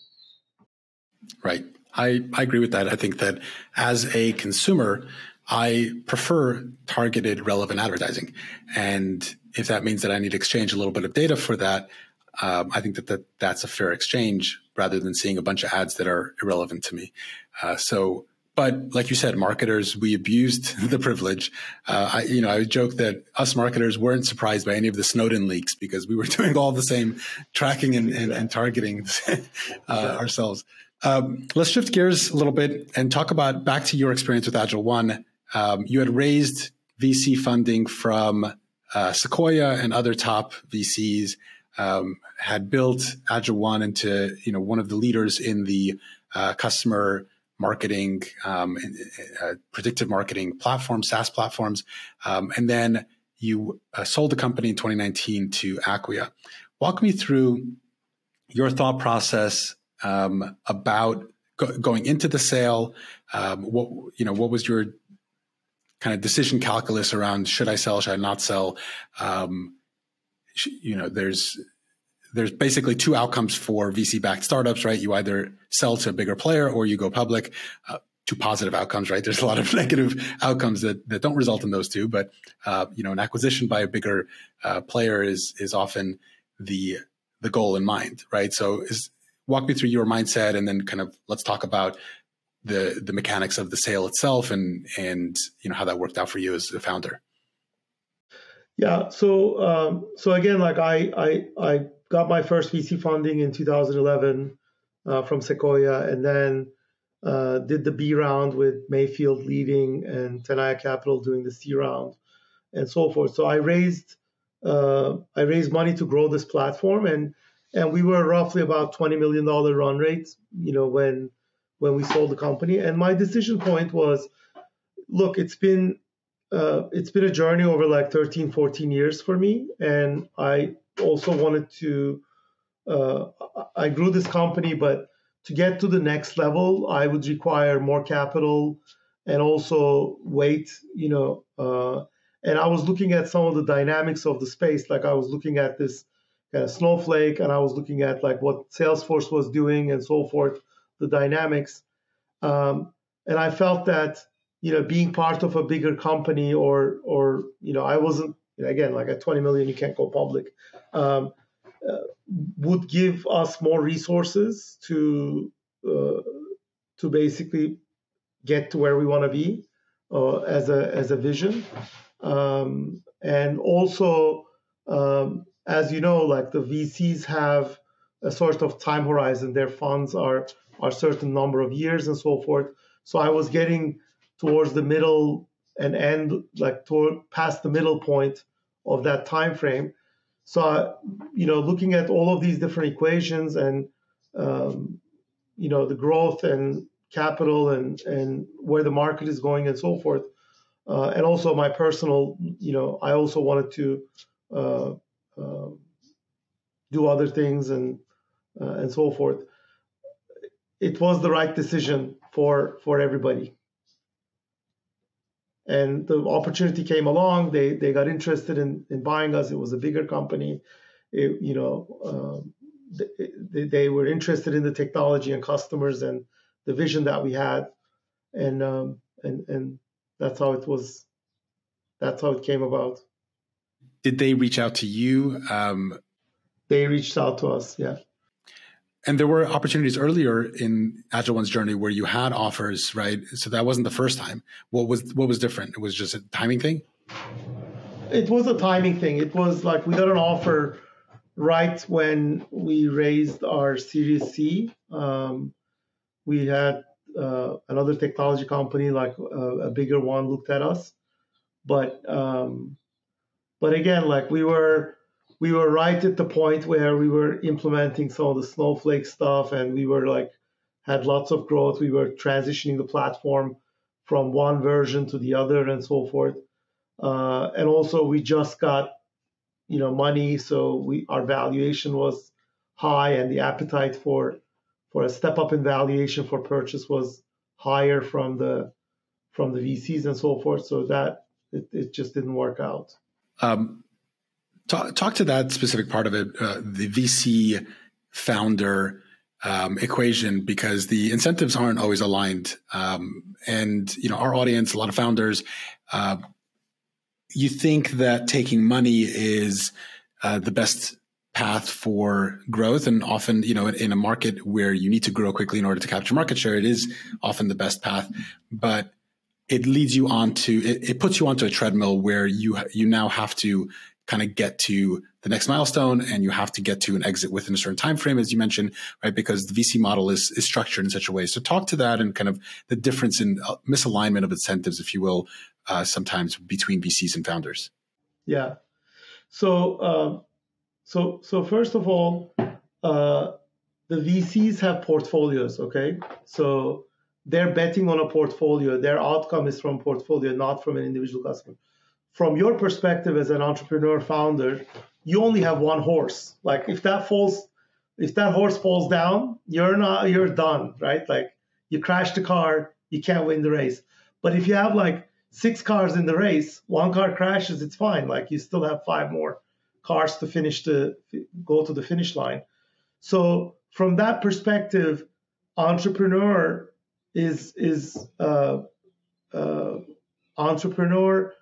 Right. I agree with that. I think that as a consumer, I prefer targeted, relevant advertising. And if that means that I need to exchange a little bit of data for that, I think that's a fair exchange, rather than seeing a bunch of ads that are irrelevant to me. But like you said, marketers, we abused the privilege. I joke that us marketers weren't surprised by any of the Snowden leaks, because we were doing all the same tracking and targeting ourselves. Let's shift gears a little bit and talk about back to your experience with AgileOne. You had raised VC funding from Sequoia and other top VCs, had built AgileOne into one of the leaders in the customer marketing, predictive marketing platforms, SaaS platforms, and then you sold the company in 2019 to Acquia. Walk me through your thought process about going into the sale. What was your kind of decision calculus around, should I sell, should I not sell? There's basically two outcomes for VC-backed startups, right? You either sell to a bigger player or you go public. Two positive outcomes, right? There's a lot of negative outcomes that don't result in those two, but an acquisition by a bigger player is often the goal in mind, right? So walk me through your mindset, and then kind of let's talk about the mechanics of the sale itself and how that worked out for you as a founder. Yeah. So again, like I got my first VC funding in 2011 from Sequoia, and then did the B round with Mayfield leading and Tenaya Capital doing the C round, and so forth. So I raised money to grow this platform, and we were roughly about $20 million run rate, when we sold the company. And my decision point was, look, it's been a journey over like 13, 14 years for me. And I also wanted to, I grew this company, but to get to the next level, I would require more capital and also wait, and I was looking at some of the dynamics of the space. Like, I was looking at this Snowflake, and I was looking at like what Salesforce was doing and so forth, the dynamics. And I felt that, being part of a bigger company or I wasn't, again, like at 20 million, you can't go public, would give us more resources to basically get to where we want to be as a vision. And also, as you know, like the VCs have a sort of time horizon. Their funds are a certain number of years and so forth. So I was getting towards the middle and end, like past the middle point of that time frame. So, looking at all of these different equations and, the growth and capital and where the market is going and so forth, and also my personal, I also wanted to do other things and so forth. It was the right decision for everybody. And the opportunity came along. They got interested in buying us. It was a bigger company. They were interested in the technology and customers and the vision that we had, and that's how it was. That's how it came about. Did they reach out to you? They reached out to us, yeah. And there were opportunities earlier in AgileOne's journey where you had offers, right? So that wasn't the first time. What was different? It was just a timing thing? It was a timing thing. It was like we got an offer right when we raised our Series C. We had another technology company, like a bigger one, looked at us. But again, like we were right at the point where we were implementing some of the Snowflake stuff, and we were had lots of growth. We were transitioning the platform from one version to the other and so forth. And also we just got, money, so our valuation was high, and the appetite for a step up in valuation for purchase was higher from the VCs and so forth. So that it just didn't work out. Talk to that specific part of it, the VC founder equation, because the incentives aren't always aligned. And, our audience, a lot of founders, you think that taking money is the best path for growth. And often, in a market where you need to grow quickly in order to capture market share, it is often the best path. But it leads you it puts you onto a treadmill where you now have to kind of get to the next milestone, and you have to get to an exit within a certain time frame, as you mentioned, right? Because the VC model is structured in such a way. So talk to that and kind of the difference in misalignment of incentives, if you will, sometimes between VCs and founders. Yeah. So first of all, the VCs have portfolios. Okay, so they're betting on a portfolio. Their outcome is from portfolio, not from an individual customer. From your perspective as an entrepreneur founder, you only have one horse. Like if that horse falls down, you're done, right? Like you crash the car, you can't win the race. But if you have 6 cars in the race, one car crashes, it's fine. Like you still have 5 more cars to go to the finish line. So from that perspective, entrepreneur entrepreneur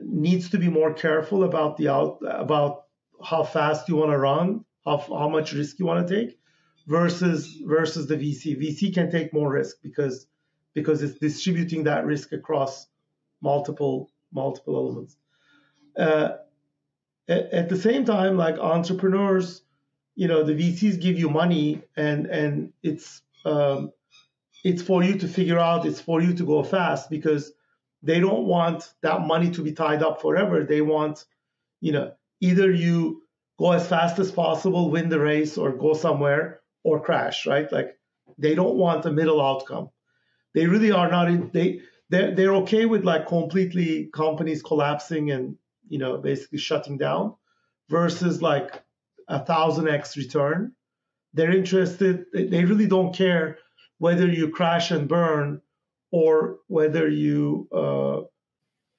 needs to be more careful about about how fast you want to run, how much risk you want to take, versus the VC. VC can take more risk because it's distributing that risk across multiple elements. At the same time, like entrepreneurs, the VCs give you money, and it's for you to figure out, it's for you to go fast, because they don't want that money to be tied up forever. They want, either you go as fast as possible, win the race, or go somewhere, or crash, right? Like they don't want a middle outcome. They really are not they're okay with completely companies collapsing and, basically shutting down, versus 1,000x return. They're interested, they really don't care whether you crash and burn or whether you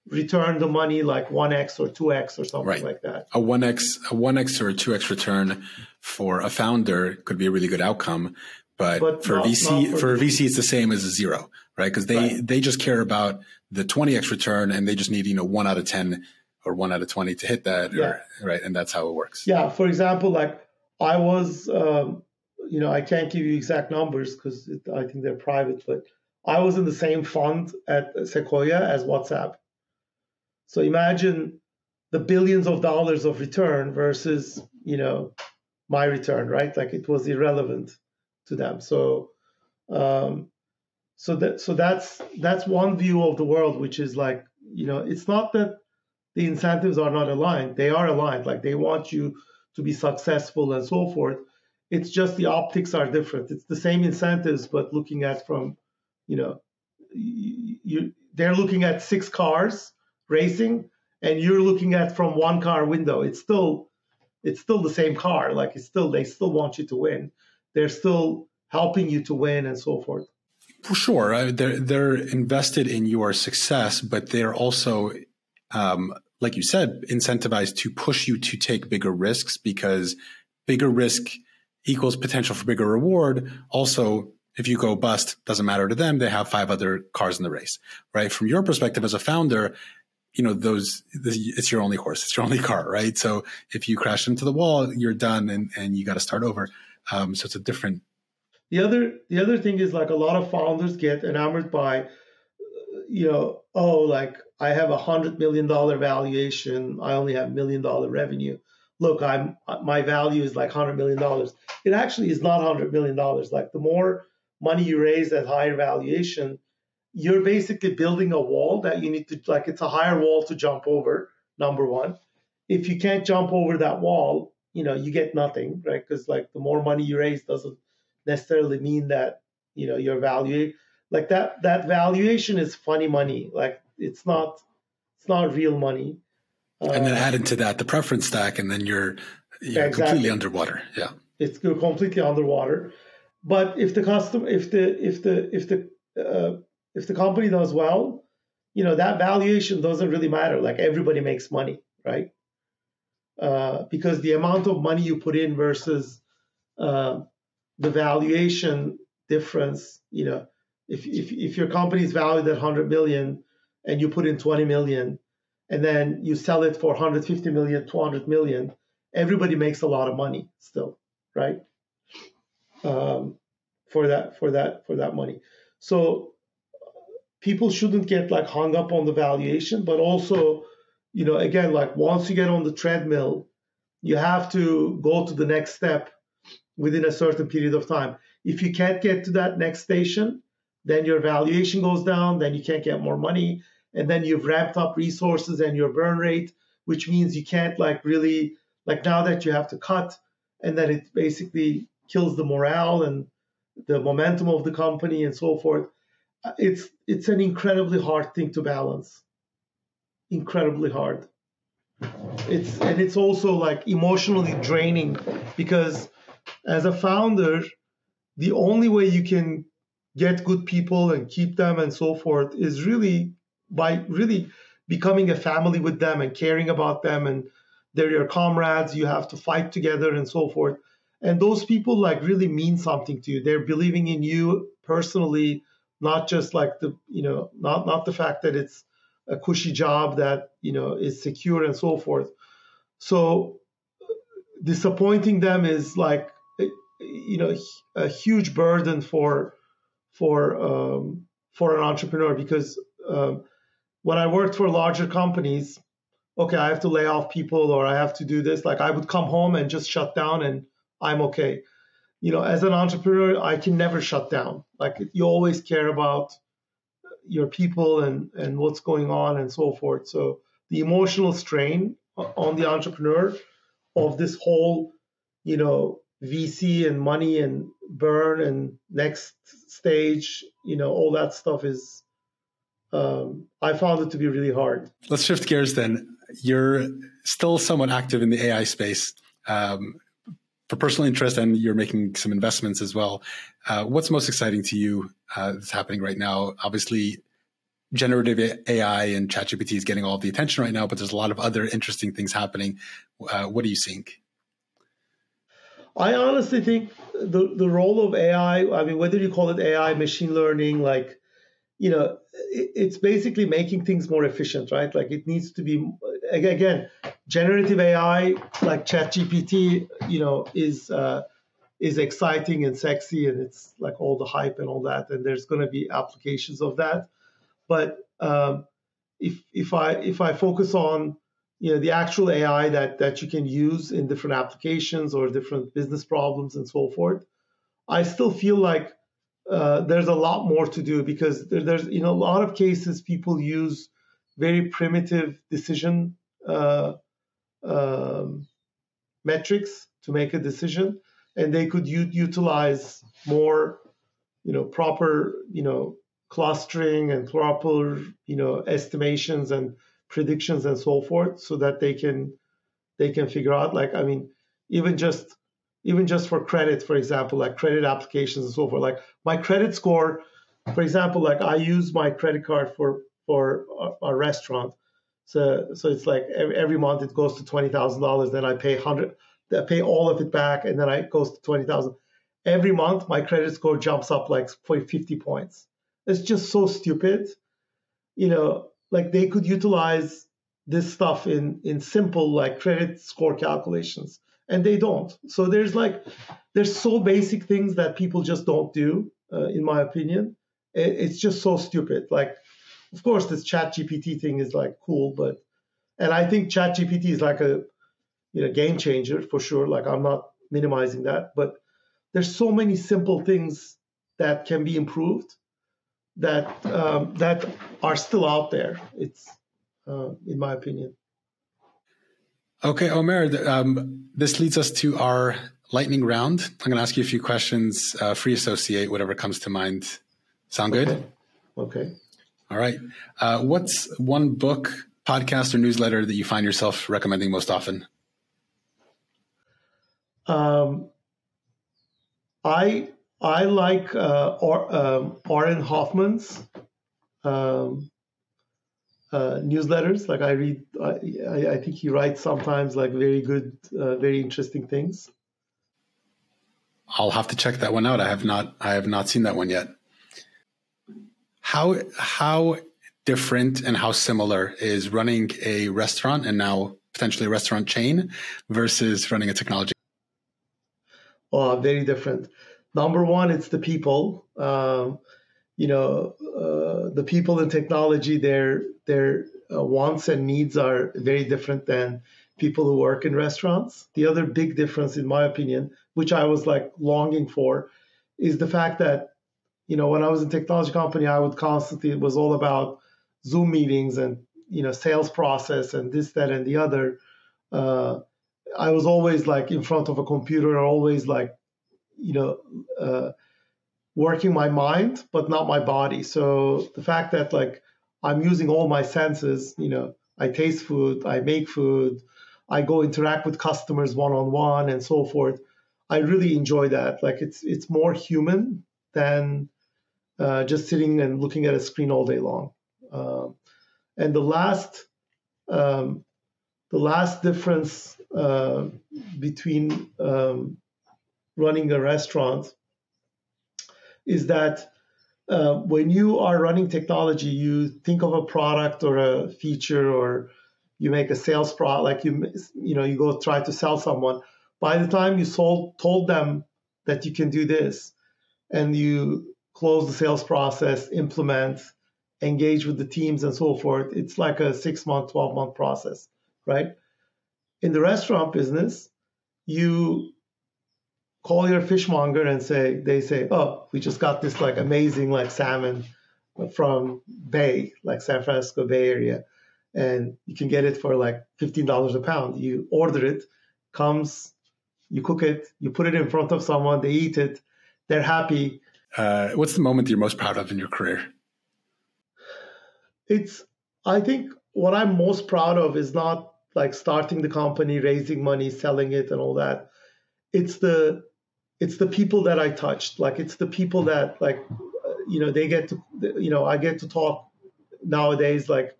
return the money 1x or 2x or something right. like that. A 1x or a 2x return for a founder could be a really good outcome, but for a VC, it's the same as a 0, right? Because they just care about the 20x return, and they just need 1 out of 10 or 1 out of 20 to hit that, right? And that's how it works. Yeah. For example, I was, I can't give you exact numbers because I think they're private, but I was in the same fund at Sequoia as WhatsApp. So imagine the billions of dollars of return versus, my return, right? Like it was irrelevant to them. So, that's one view of the world, which is like, it's not that the incentives are not aligned. They are aligned. Like they want you to be successful and so forth. It's just the optics are different. It's the same incentives, but looking at from, they're looking at 6 cars racing, and you're looking at from 1 car window. It's still the same car. Like they still want you to win. They're still helping you to win and so forth. For sure, they're invested in your success, but they're also, like you said, incentivized to push you to take bigger risks, because bigger risk equals potential for bigger reward. Also, if you go bust, doesn't matter to them. They have 5 other cars in the race, right? From your perspective as a founder, it's your only horse, it's your only car, right? So if you crash into the wall, you're done, and you got to start over. So it's a different. The other thing is, like, a lot of founders get enamored by, like, I have $100 million valuation, I only have $1 million revenue. Look, my value is like $100 million. It actually is not $100 million. Like, the more money you raise at higher valuation, you're basically building a wall that you need to, like, it's a higher wall to jump over, number one. If you can't jump over that wall, you get nothing, right? Because, like, the more money you raise doesn't necessarily mean that, your value, like that valuation is funny money. Like, it's not real money. And then add into that the preference stack, and then you're exactly. Completely underwater. Yeah, it's completely underwater. But if the company does well, that valuation doesn't really matter. Like, everybody makes money, right? Because the amount of money you put in versus the valuation difference, if your company is valued at 100 million and you put in 20 million, and then you sell it for 150 million, 200 million, everybody makes a lot of money still, right? For that money. So people shouldn't get, like, hung up on the valuation, but also, again, like, once you get on the treadmill, you have to go to the next step within a certain period of time. If you can't get to that next station, then your valuation goes down, then you can't get more money, and then you've ramped up resources and your burn rate, which means you can't, like, really, like, now that you have to cut, and then it basically kills the morale and the momentum of the company and so forth. It's an incredibly hard thing to balance. Incredibly hard. It's also, like, emotionally draining, because as a founder, the only way you can get good people and keep them and so forth is really by really becoming a family with them and caring about them, and they're your comrades. You have to fight together and so forth. And those people, like, really mean something to you. They're believing in you personally, not just, like, not the fact that it's a cushy job that, is secure and so forth. So disappointing them is, like, a huge burden for an entrepreneur, because when I worked for larger companies, okay, I have to lay off people or I have to do this. Like, I would come home and just shut down and I'm okay. As an entrepreneur, I can never shut down. Like, you always care about your people and what's going on and so forth. So the emotional strain on the entrepreneur of this whole, VC and money and burn and next stage, all that stuff is, I found it to be really hard. Let's shift gears then. You're still somewhat active in the AI space for personal interest, and you're making some investments as well. What's most exciting to you that's happening right now? Obviously, generative AI and ChatGPT is getting all the attention right now, but there's a lot of other interesting things happening. What are you seeing? I honestly think the role of AI, I mean, whether you call it AI, machine learning, like, it's basically making things more efficient, right? Like, it needs to be, again, generative AI, like ChatGPT, is exciting and sexy, and it's like all the hype and all that, and there's going to be applications of that. But if I focus on the actual AI that you can use in different applications or different business problems and so forth, I still feel like there's a lot more to do, because there's a lot of cases people use very primitive decision metrics to make a decision, and they could utilize more proper clustering and proper estimations and predictions and so forth, so that they can figure out, like, I mean, even just for credit, for example, like credit applications and so forth, like my credit score, for example, like I use my credit card for a restaurant, so it's like every month it goes to $20,000, then I pay all of it back, and then it goes to 20,000. Every month my credit score jumps up like 50 points. It's just so stupid. Like they could utilize this stuff in simple like credit score calculations, and they don't. So there's so basic things that people just don't do, in my opinion. It's just so stupid. Like, of course, this ChatGPT thing is like cool, and I think ChatGPT is like a game changer for sure. Like, I'm not minimizing that, but there's so many simple things that can be improved that are still out there. It's in my opinion. Okay, Omer, this leads us to our lightning round. I'm going to ask you a few questions, free associate, whatever comes to mind. Sound good? Okay. All right. What's one book, podcast, or newsletter that you find yourself recommending most often? I like Oren Hoffman's newsletters. Like I read, I think he writes sometimes like very good, very interesting things. I'll have to check that one out. I have not seen that one yet. How different and how similar is running a restaurant, and now potentially a restaurant chain, versus running a technology? Very different. Number one, it's the people. The people in technology, their wants and needs are very different than people who work in restaurants. The other big difference, in my opinion, which I was like longing for, is the fact that when I was in technology company, I would constantly, it was all about Zoom meetings and sales process and this, that, and the other. I was always like in front of a computer, always like working my mind, but not my body. So the fact that like I'm using all my senses, I taste food, I make food, I go interact with customers one-on-one and so forth. I really enjoy that. Like it's more human than just sitting and looking at a screen all day long. And the last difference between running a restaurant is that when you are running technology, you think of a product or a feature, or you make a sales product, like you go try to sell someone. By the time you told them that you can do this, and you close the sales process, implement, engage with the teams and so forth, it's like a 6-month, 12-month process, right? In the restaurant business, you call your fishmonger and they say, oh, we just got this like amazing like salmon from Bay, like San Francisco Bay Area, and you can get it for like $15 a pound. You order it, comes, you cook it, you put it in front of someone, they eat it, they're happy. What's the moment you're most proud of in your career? I think what I'm most proud of is not like starting the company, raising money, selling it and all that. It's the people that I touched. Like it's the people that like, they get to, I get to talk nowadays, like,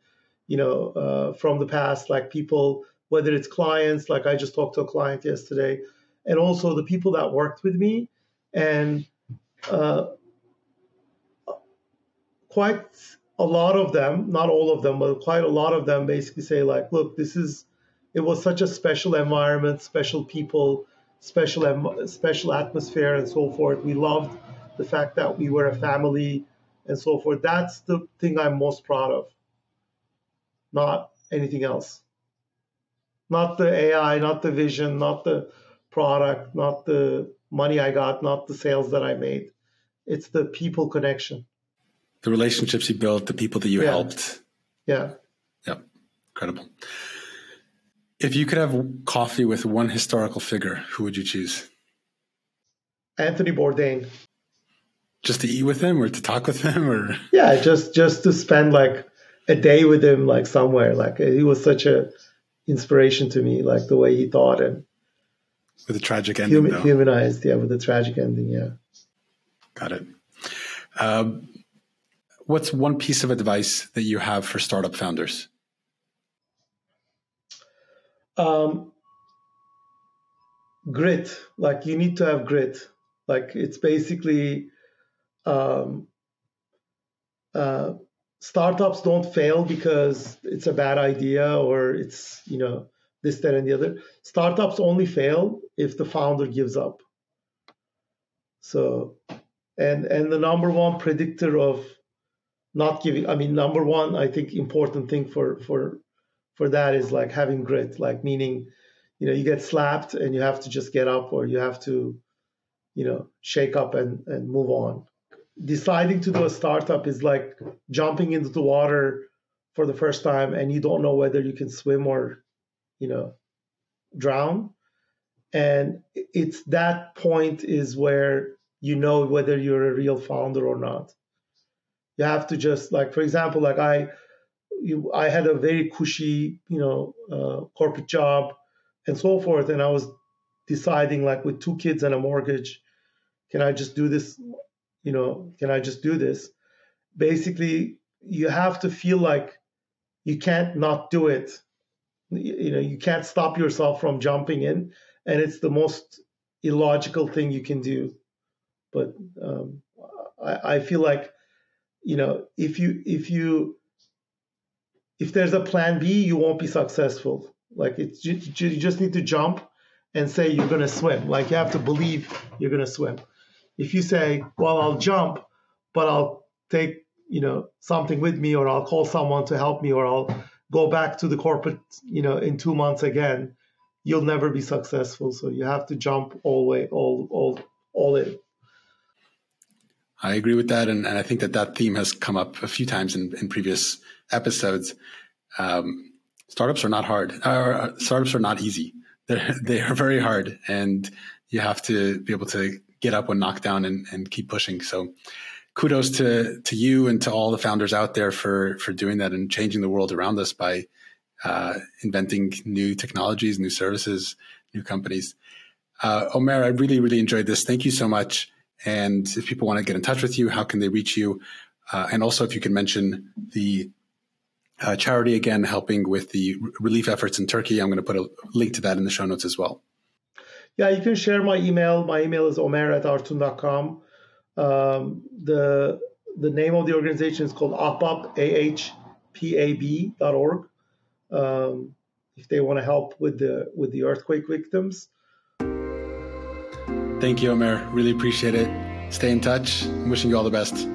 from the past, like people, whether it's clients, like I just talked to a client yesterday, and also the people that worked with me, and quite a lot of them, not all of them, but quite a lot of them basically say like, look, it was such a special environment, special people, special atmosphere and so forth. We loved the fact that we were a family and so forth. That's the thing I'm most proud of. not anything else. Not the AI, not the vision, not the product, not the money I got, not the sales that I made. It's the people connection. The relationships you built, the people that you helped. Yeah. Yep. Incredible. If you could have coffee with one historical figure, who would you choose? Anthony Bourdain. Just to eat with him or to talk with him, or? Yeah, just to spend like a day with him, like somewhere. Like he was such a inspiration to me, like the way he thought and with a tragic ending, humanized, with a tragic ending, yeah. Got it. What's one piece of advice that you have for startup founders? Grit. Like you need to have grit. Like it's basically startups don't fail because it's a bad idea or it's, this, that, and the other. Startups only fail if the founder gives up. So, and the number one predictor of not giving, number one, I think important thing for that is like having grit, like meaning, you get slapped and you have to just get up, or you have to, shake up and move on. Deciding to do a startup is like jumping into the water for the first time and you don't know whether you can swim or, drown. And it's that point is where you know whether you're a real founder or not. You have to just, like, for example, like I had a very cushy, corporate job and so forth. And I was deciding, like, with 2 kids and a mortgage, can I just do this? Can I just do this? Basically, you have to feel like you can't not do it. You can't stop yourself from jumping in. And it's the most illogical thing you can do. But I feel like, if there's a plan B, you won't be successful. Like you just need to jump and say you're going to swim. Like you have to believe you're going to swim. If you say, well, I'll jump, but I'll take, something with me, or I'll call someone to help me, or I'll go back to the corporate, in 2 months again, you'll never be successful. So you have to jump all in. I agree with that. And I think that theme has come up a few times in previous episodes. Startups are not hard. Startups are not easy. They are very hard. And you have to be able to get up when knocked down and keep pushing. So kudos to you and to all the founders out there for doing that and changing the world around us by inventing new technologies, new services, new companies. Omer, I really, really enjoyed this. Thank you so much. And if people want to get in touch with you, how can they reach you? And also, if you can mention the charity again, helping with the relief efforts in Turkey. I'm going to put a link to that in the show notes as well. Yeah, you can share my email. My email is omer@artun.com. The name of the organization is called AHPAB, AHPAB.org. If they want to help with the earthquake victims. Thank you, Omer. Really appreciate it. Stay in touch. I'm wishing you all the best.